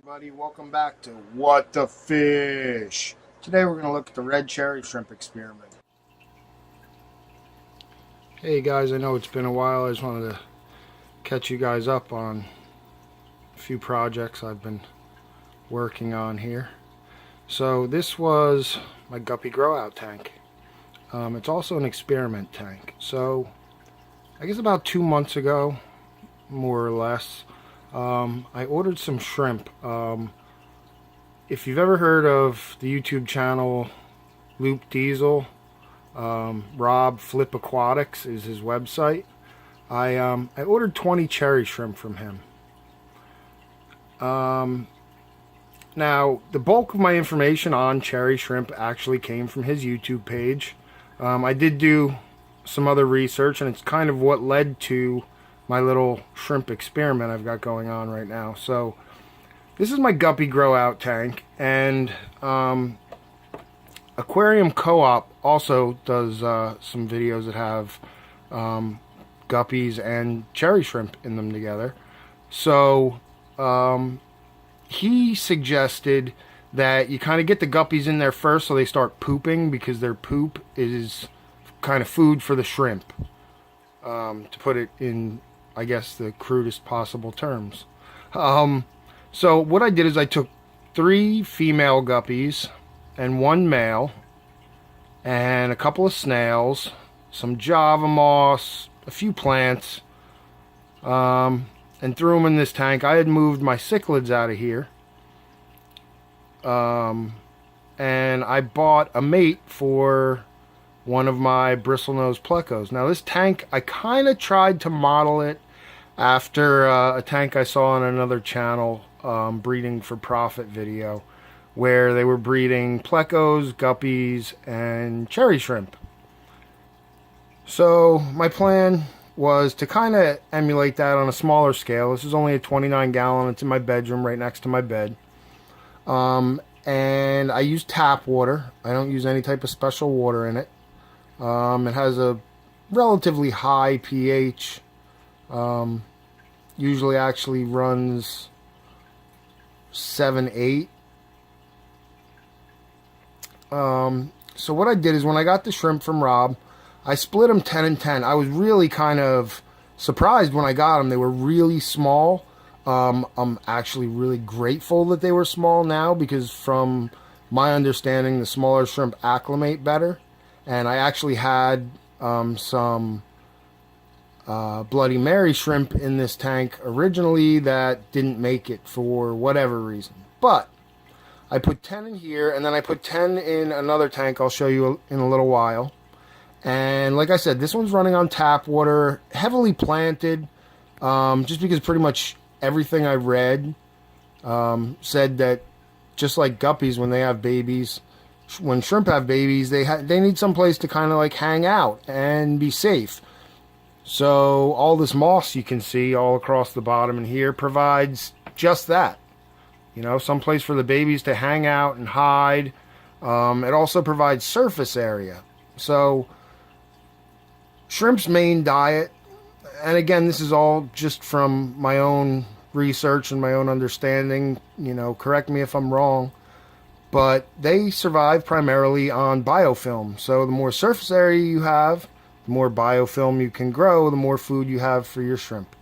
everybody, welcome back to What the Fish. Today we're going to look at the red cherry shrimp experiment. Hey guys, I know it's been a while. I just wanted to catch you guys up on a few projects I've been working on here. So this was my guppy grow out tank. It's also an experiment tank. So I guess about 2 months ago, more or less, I ordered some shrimp. If you've ever heard of the YouTube channel Loop Diesel, Rob Flip Aquatics is his website. I ordered 20 cherry shrimp from him. Now, the bulk of my information on cherry shrimp actually came from his YouTube page. I did do some other research, and it's kind of what led to my little shrimp experiment I've got going on right now. So this is my guppy grow out tank, and Aquarium Co-op also does some videos that have guppies and cherry shrimp in them together. So he suggested that you kind of get the guppies in there first so they start pooping, because their poop is kind of food for the shrimp, to put it in, I guess, the crudest possible terms. So what I did is I took 3 female guppies and 1 male, and a couple of snails, some java moss, a few plants, and threw them in this tank. I had moved my cichlids out of here, and I bought a mate for one of my bristlenose plecos. Now this tank, I kind of tried to model it after a tank I saw on another channel, breeding for profit video, where they were breeding plecos, guppies, and cherry shrimp. So my plan was to kind of emulate that on a smaller scale. This is only a 29 gallon. It's in my bedroom right next to my bed. And I use tap water. I don't use any type of special water in it. It has a relatively high pH. Usually actually runs 7, 8. So what I did is, when I got the shrimp from Rob, I split them 10 and 10. I was really kind of surprised when I got them. They were really small. I'm actually really grateful that they were small now, because from my understanding, the smaller shrimp acclimate better. And I actually had some Bloody Mary shrimp in this tank originally that didn't make it for whatever reason. But I put 10 in here, and then I put 10 in another tank I'll show you in a little while. And like I said, this one's running on tap water, heavily planted, just because pretty much everything I read said that, just like guppies when they have babies, when shrimp have babies, they need some place to kind of like hang out and be safe. So all this moss you can see all across the bottom in here provides just that. You know, some place for the babies to hang out and hide. It also provides surface area. So shrimp's main diet, and again, this is all just from my own research and my own understanding, you know, correct me if I'm wrong, but they survive primarily on biofilm. So the more surface area you have, the more biofilm you can grow, the more food you have for your shrimp.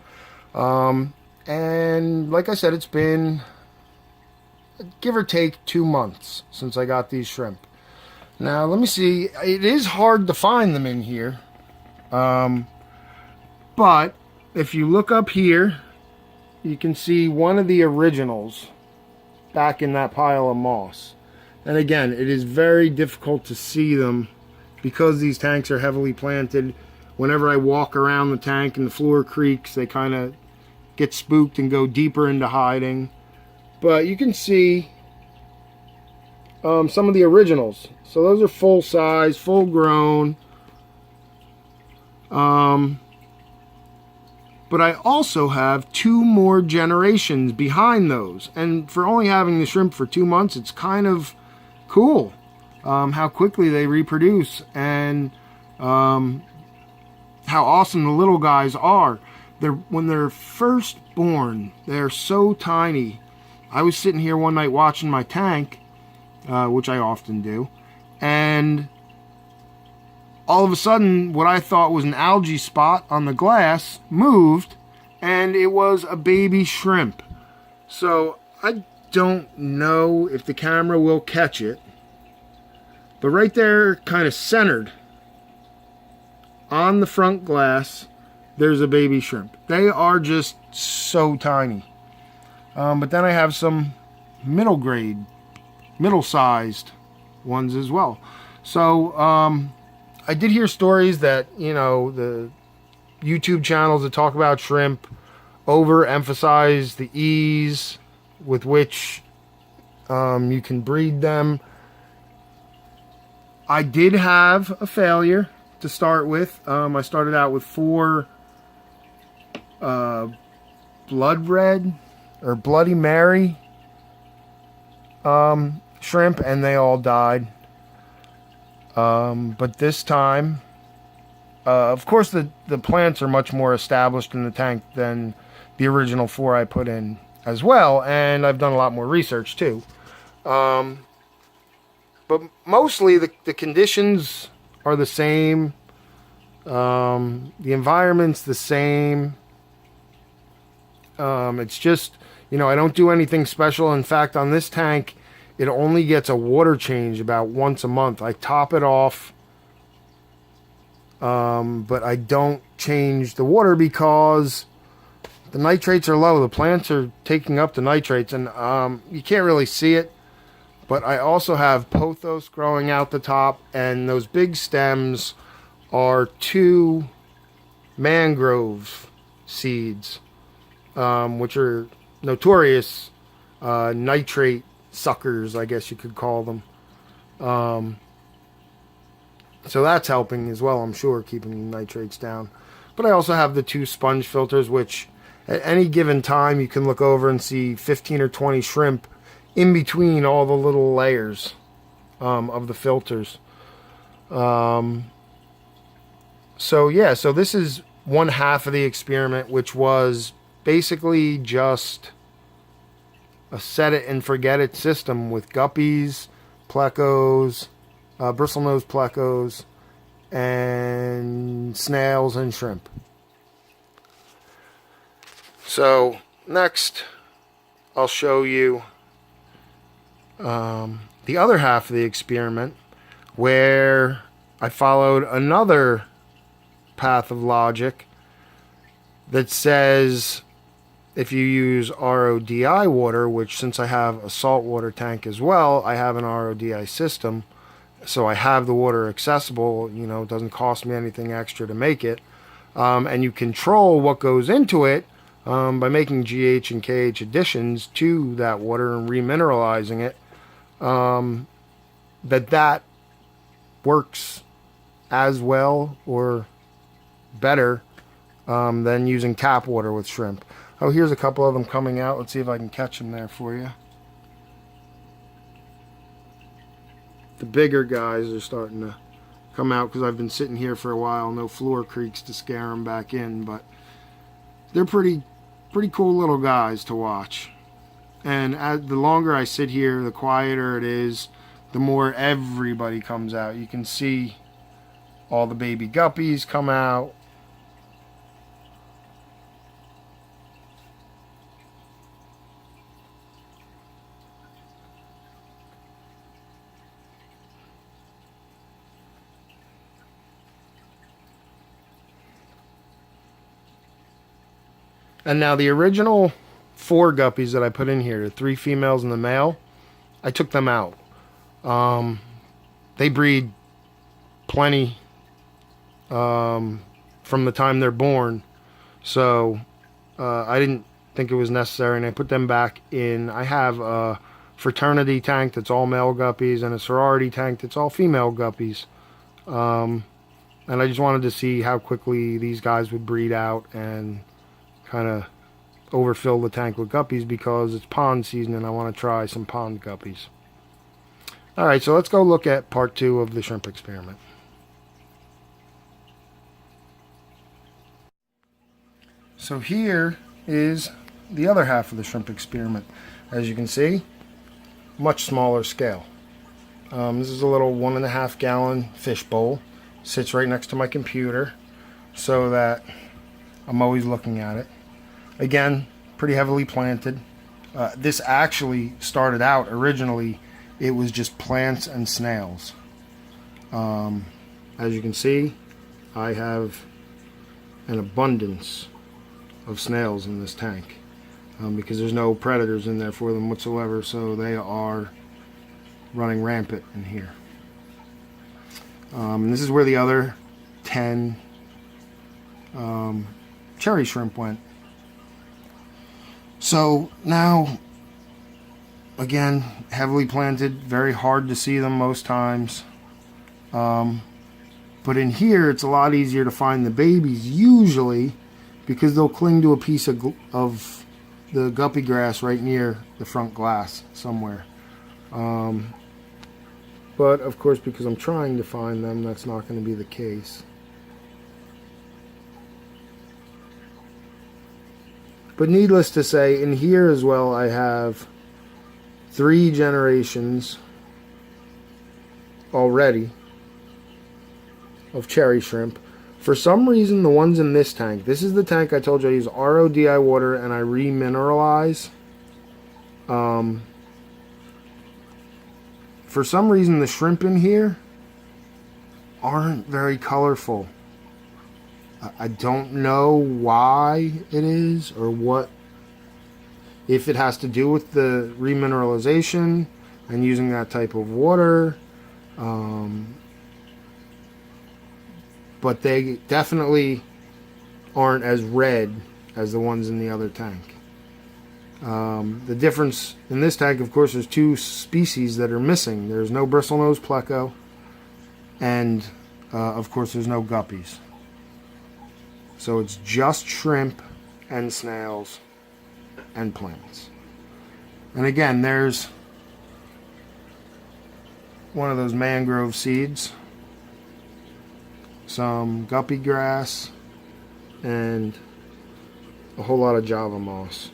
And like I said, it's been, give or take, 2 months since I got these shrimp. Now let me see, it is hard to find them in here, but if you look up here, you can see one of the originals back in that pile of moss. And again, it is very difficult to see them because these tanks are heavily planted. Whenever I walk around the tank and the floor creaks, they kind of get spooked and go deeper into hiding. But you can see some of the originals. So those are full size, full grown. But I also have 2 more generations behind those. And for only having the shrimp for 2 months, it's kind of cool how quickly they reproduce, and how awesome the little guys are. When they're first born, they're so tiny. I was sitting here one night watching my tank, which I often do, and all of a sudden, what I thought was an algae spot on the glass moved, and it was a baby shrimp. So I don't know if the camera will catch it, but right there, kind of centered on the front glass, there's a baby shrimp. They are just so tiny. But then I have some middle grade, middle-sized ones as well. So I did hear stories that, you know, the YouTube channels that talk about shrimp overemphasize the ease with which you can breed them. I did have a failure to start with. I started out with 4 blood red or Bloody Mary shrimp, and they all died. But this time, of course, the plants are much more established in the tank than the original 4 I put in as well, and I've done a lot more research too. But mostly the conditions are the same. The environment's the same. It's just, you know, I don't do anything special. In fact, on this tank, it only gets a water change about once a month. I top it off, but I don't change the water because the nitrates are low. The plants are taking up the nitrates, and you can't really see it. But I also have pothos growing out the top, and those big stems are 2 mangrove seeds, which are notorious nitrate suckers, I guess you could call them. So that's helping as well, I'm sure, keeping nitrates down. But I also have the 2 sponge filters, which at any given time you can look over and see 15 or 20 shrimp in between all the little layers of the filters. So yeah, so this is one half of the experiment, which was basically just a set it and forget it system with guppies, plecos, bristlenose plecos, and snails and shrimp. So next I'll show you the other half of the experiment, where I followed another path of logic that says if you use RODI water, which since I have a saltwater tank as well, I have an RODI system, so I have the water accessible, you know, it doesn't cost me anything extra to make it, and you control what goes into it by making GH and KH additions to that water and remineralizing it, that works as well or better than using tap water with shrimp. Oh, here's a couple of them coming out. Let's see if I can catch them there for you. The bigger guys are starting to come out because I've been sitting here for a while. No floor creaks to scare them back in, but they're pretty cool little guys to watch. And the longer I sit here, the quieter it is, the more everybody comes out. You can see all the baby guppies come out. And now the original 4 guppies that I put in here, the 3 females and the male, I took them out. They breed plenty from the time they're born, so I didn't think it was necessary, and I put them back in. I have a fraternity tank that's all male guppies and a sorority tank that's all female guppies, and I just wanted to see how quickly these guys would breed out and kind of overfill the tank with guppies because it's pond season and I want to try some pond guppies. Alright, so let's go look at part 2 of the shrimp experiment. So here is the other half of the shrimp experiment. As you can see, much smaller scale. This is a little 1.5 gallon fish bowl. Sits right next to my computer so that I'm always looking at it. Again, pretty heavily planted. This actually started out originally, it was just plants and snails. As you can see, I have an abundance of snails in this tank because there's no predators in there for them whatsoever, so they are running rampant in here. And this is where the other 10 cherry shrimp went. So now, again, heavily planted, very hard to see them most times. But in here, it's a lot easier to find the babies, usually, because they'll cling to a piece of the guppy grass right near the front glass somewhere. But, of course, because I'm trying to find them, that's not going to be the case. But needless to say, in here as well, I have 3 generations already of cherry shrimp. For some reason, the ones in this tank, this is the tank I told you I use RODI water and I remineralize. For some reason, the shrimp in here aren't very colorful. I don't know why it is or what, if it has to do with the remineralization and using that type of water. But they definitely aren't as red as the ones in the other tank. The difference in this tank, of course, there's 2 species that are missing. There's no bristlenose pleco, and of course there's no guppies. So it's just shrimp and snails and plants. And again, there's one of those mangrove seeds, some guppy grass, and a whole lot of Java moss.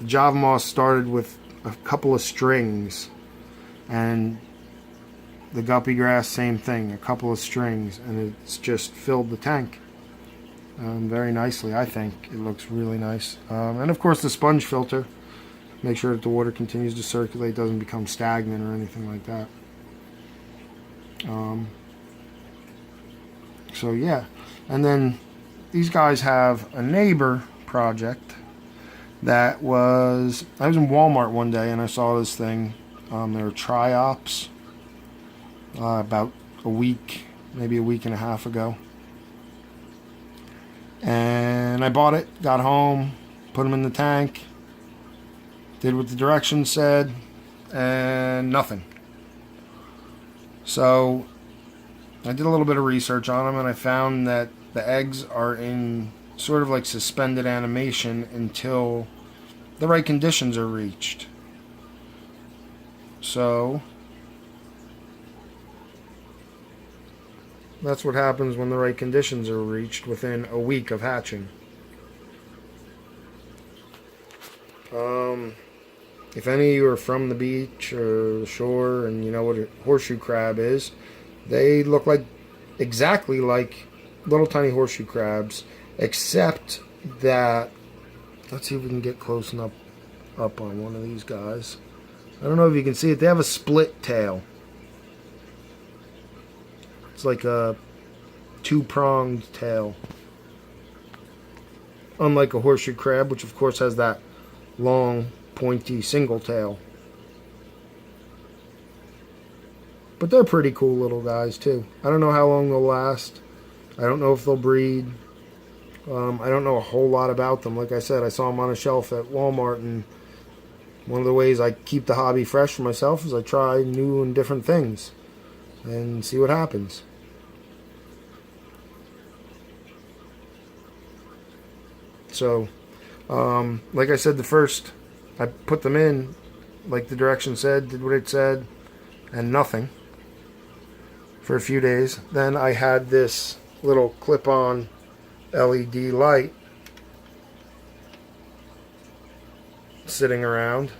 Java moss started with a couple of strings, and the guppy grass, same thing, a couple of strings, and it's just filled the tank very nicely. I think it looks really nice. And of course the sponge filter, make sure that the water continues to circulate, doesn't become stagnant or anything like that. So yeah, and then these guys have a neighbor project that was, I was in Walmart one day and I saw this thing. They're Triops. About a week, maybe a week and a half ago. And I bought it, got home, put them in the tank, did what the directions said, and nothing. So I did a little bit of research on them and I found that the eggs are in sort of like suspended animation until the right conditions are reached. So that's what happens when the right conditions are reached within a week of hatching. If any of you are from the beach or the shore and you know what a horseshoe crab is, they look like exactly like little tiny horseshoe crabs, except that, let's see if we can get close enough up on one of these guys. I don't know if you can see it, they have a split tail. It's like a 2-pronged tail. Unlike a horseshoe crab, which of course has that long, pointy single tail. But they're pretty cool little guys too. I don't know how long they'll last. I don't know if they'll breed. I don't know a whole lot about them. Like I said, I saw them on a shelf at Walmart, and one of the ways I keep the hobby fresh for myself is I try new and different things and see what happens. So, like I said, I put them in, like the direction said, did what it said, and nothing for a few days. Then I had this little clip-on LED light sitting around.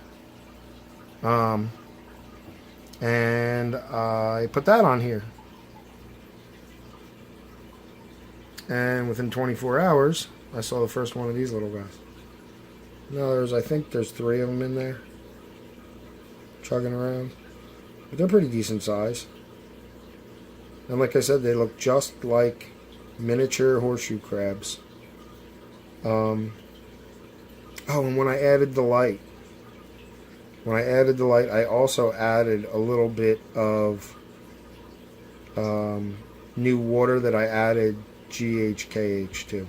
And I put that on here. And within 24 hours, I saw the first one of these little guys. No, I think there's 3 of them in there, chugging around. But they're pretty decent size. And like I said, they look just like miniature horseshoe crabs. Oh, and when I added the light, I also added a little bit of new water that I added GHKH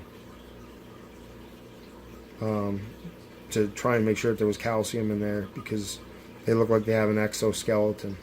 to try and make sure that there was calcium in there, because they look like they have an exoskeleton.